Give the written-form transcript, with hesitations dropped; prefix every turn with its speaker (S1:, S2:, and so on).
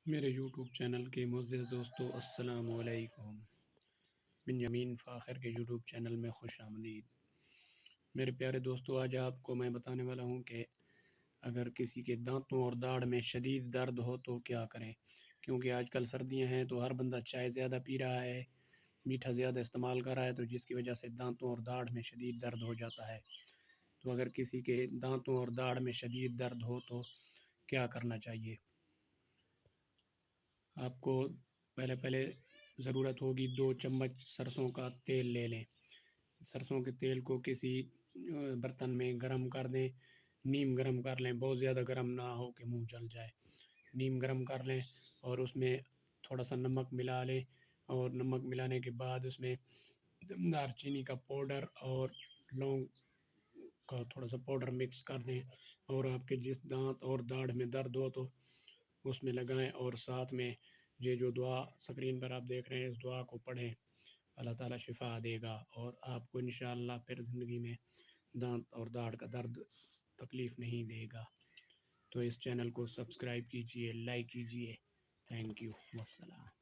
S1: میرے YouTube channel کے معزز دوستو السلام علیکم۔ بنیامین فاخر کے یوٹیوب چینل میں خوش آمدید۔ میرے پیارے دوستو، آج آپ کو میں بتانے والا ہوں کہ اگر کسی کے دانتوں اور داڑھ میں شدید درد ہو تو کیا کریں، کیونکہ آج کل سردیاں ہیں تو ہر بندہ چائے زیادہ پی رہا ہے، میٹھا زیادہ استعمال کر رہا ہے، تو جس کی وجہ سے دانتوں اور داڑھ میں شدید درد ہو جاتا ہے۔ تو اگر کسی کے دانتوں اور داڑھ میں شدید درد ہو تو کیا کرنا چاہیے؟ آپ کو پہلے ضرورت ہوگی 2 چمچ سرسوں کا تیل لے لیں۔ سرسوں کے تیل کو کسی برتن میں گرم کر دیں، نیم گرم کر لیں، بہت زیادہ گرم نہ ہو کہ منہ جل جائے، نیم گرم کر لیں اور اس میں تھوڑا سا نمک ملا لیں، اور نمک ملانے کے بعد اس میں دار چینی کا پاؤڈر اور لونگ کا تھوڑا سا پاؤڈر مکس کر دیں، اور آپ کے جس دانت اور داڑھ میں درد ہو تو اس میں لگائیں، اور ساتھ میں یہ جو دعا اسکرین پر آپ دیکھ رہے ہیں اس دعا کو پڑھیں۔ اللہ تعالیٰ شفا دے گا اور آپ کو انشاءاللہ پھر زندگی میں دانت اور داڑھ کا درد تکلیف نہیں دے گا۔ تو اس چینل کو سبسکرائب کیجئے، لائک کیجئے۔ تھینک یو، والسلام۔